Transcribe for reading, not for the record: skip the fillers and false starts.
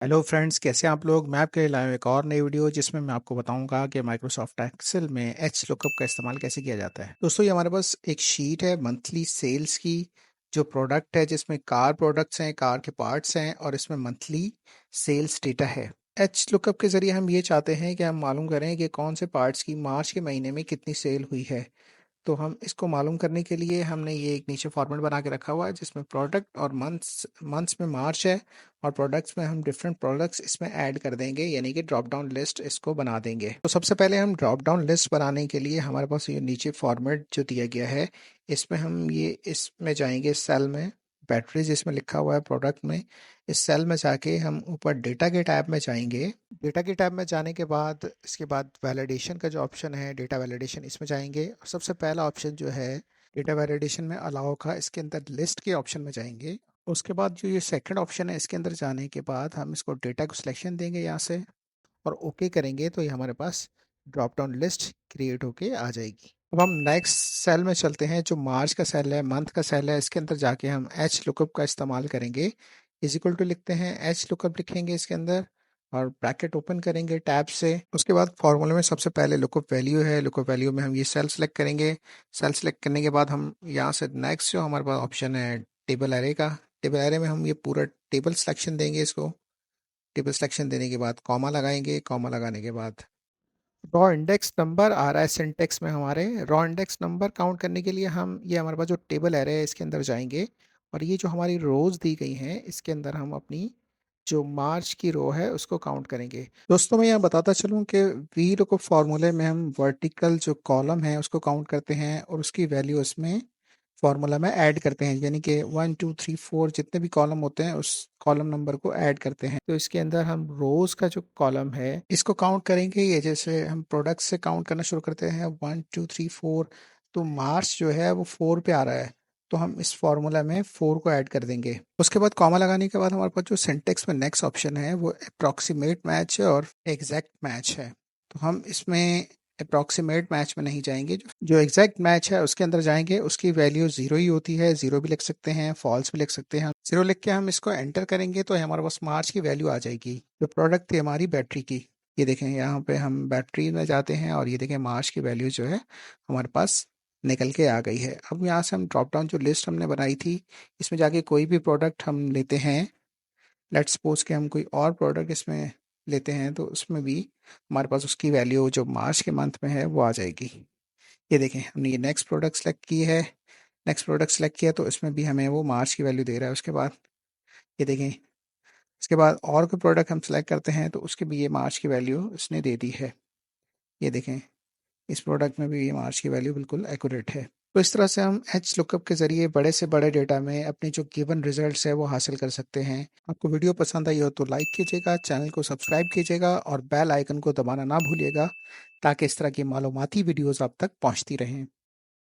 Hello friends, कैसे हैं आप लोग। मैं आपके लिए लाया हूं एक और नई वीडियो जिसमें मैं आपको बताऊंगा कि माइक्रोसॉफ्ट एक्सेल में एच लुकअप का इस्तेमाल कैसे किया जाता है। दोस्तों, ये हमारे पास एक शीट है मंथली सेल्स की, जो प्रोडक्ट है जिसमें कार प्रोडक्ट्स हैं, कार के पार्ट्स हैं और इसमें मंथली सेल्स डेटा है। एच लुकअप के ज़रिए हम ये चाहते हैं कि हम मालूम करें कि कौन से पार्ट्स की मार्च के महीने में कितनी सेल हुई है। तो हम इसको मालूम करने के लिए हमने ये एक नीचे फॉर्मेट बना के रखा हुआ है जिसमें प्रोडक्ट और मंथ्स मंथ्स में मार्च है और प्रोडक्ट्स में हम डिफरेंट प्रोडक्ट्स इसमें ऐड कर देंगे, यानी कि ड्रॉप डाउन लिस्ट इसको बना देंगे। तो सबसे पहले हम ड्रॉप डाउन लिस्ट बनाने के लिए हमारे पास ये नीचे फॉर्मेट जो दिया गया है, इसमें हम ये इसमें जाएंगे सेल में, बैटरी जिसमें लिखा हुआ है प्रोडक्ट में, इस सेल में जाके हम ऊपर डेटा के टैब में जाएंगे। डेटा के टैब में जाने के बाद इसके बाद वैलिडेशन का जो ऑप्शन है, डेटा वैलिडेशन, इसमें जाएंगे और सबसे पहला ऑप्शन जो है डेटा वैलिडेशन में अलाउ का, इसके अंदर लिस्ट के ऑप्शन में जाएंगे। उसके बाद जो ये सेकंड ऑप्शन है, इसके अंदर जाने के बाद हम इसको डेटा को सिलेक्शन देंगे यहाँ से और ओके करेंगे तो ये हमारे पास ड्रॉप डाउन लिस्ट क्रिएट होके आ जाएगी। अब हम नेक्स्ट सेल में चलते हैं, जो मार्च का सेल है, मंथ का सेल है। इसके अंदर जाके हम एच लुकअप का इस्तेमाल करेंगे। इज इक्वल टू लिखते हैं, एच लुकअप लिखेंगे इसके अंदर और ब्रैकेट ओपन करेंगे टैब से। उसके बाद फॉर्मूले में सबसे पहले लुकअप वैल्यू है, लुकअप वैल्यू में हम ये सेल सेलेक्ट करेंगे। सेल सेलेक्ट करने के बाद हम यहाँ से नेक्स्ट जो हमारे पास ऑप्शन है टेबल एरे का, टेबल एरे में हम ये पूरा टेबल सिलेक्शन देंगे इसको। टेबल सिलेक्शन देने के बाद कॉमा लगाएंगे, कॉमा लगाने के बाद रॉ इंडेक्स नंबर आ रहा है सिंटेक्स में हमारे। रॉ इंडेक्स नंबर काउंट करने के लिए हम ये हमारे पास जो टेबल एरे है इसके अंदर जाएंगे और ये जो हमारी रोज़ दी गई हैं इसके अंदर हम अपनी जो मार्च की रो है उसको काउंट करेंगे। दोस्तों, मैं यहाँ बताता चलूँ कि वी लो को फॉर्मूले में हम वर्टिकल जो कॉलम है उसको काउंट करते हैं और उसकी वैल्यू उसमें फार्मूला में ऐड करते हैं, यानी कि 1 2 3 4 जितने भी कॉलम होते हैं उस कॉलम नंबर को ऐड करते हैं। तो इसके अंदर हम रोज का जो कॉलम है इसको काउंट करेंगे। ये जैसे हम प्रोडक्ट से काउंट करना शुरू करते हैं 1 2 3 4, तो मार्च जो है वो 4 पे आ रहा है, तो हम इस फार्मूला में 4 को ऐड कर देंगे। उसके बाद कॉमा लगाने के बाद हमारे पास जो सिंटेक्स में नेक्स्ट ऑप्शन है वो अप्रॉक्सीमेट मैच है और एग्जैक्ट मैच है। तो हम इसमें अप्रॉक्सीमेट मैच में नहीं जाएंगे, जो एग्जैक्ट मैच है उसके अंदर जाएंगे। उसकी वैल्यू जीरो ही होती है, जीरो भी लिख सकते हैं, फॉल्स भी लिख सकते हैं। जीरो लिख के हम इसको एंटर करेंगे तो हमारे पास मार्च की वैल्यू आ जाएगी जो प्रोडक्ट थी हमारी बैटरी की। ये देखें, यहाँ पे हम बैटरी में जाते हैं और ये देखें मार्च की वैल्यू जो है हमारे पास निकल के आ गई है। अब यहाँ से हम ड्रॉप डाउन जो लिस्ट हमने बनाई थी इसमें जाके कोई भी प्रोडक्ट हम लेते हैं। लेट्स सपोज के हम कोई और प्रोडक्ट इसमें लेते हैं तो उसमें भी हमारे पास उसकी वैल्यू जो मार्च के मंथ में है वो आ जाएगी। ये देखें, हमने ये नेक्स्ट प्रोडक्ट सेलेक्ट की है, नेक्स्ट प्रोडक्ट सेलेक्ट किया तो इसमें भी हमें वो मार्च की वैल्यू दे रहा है। उसके बाद ये देखें, इसके बाद और कोई प्रोडक्ट हम सेलेक्ट करते हैं तो उसके भी ये मार्च की वैल्यू इसने दे दी है। ये देखें, इस प्रोडक्ट में भी ये मार्च की वैल्यू बिल्कुल एक्यूरेट है। तो इस तरह से हम एच लुकअप के ज़रिए बड़े से बड़े डेटा में अपने जो गिवन रिजल्ट्स है वो हासिल कर सकते हैं। आपको वीडियो पसंद आई हो तो लाइक कीजिएगा, चैनल को सब्सक्राइब कीजिएगा और बेल आइकन को दबाना ना भूलिएगा ताकि इस तरह की मालूमाती वीडियोज़ आप तक पहुँचती रहें।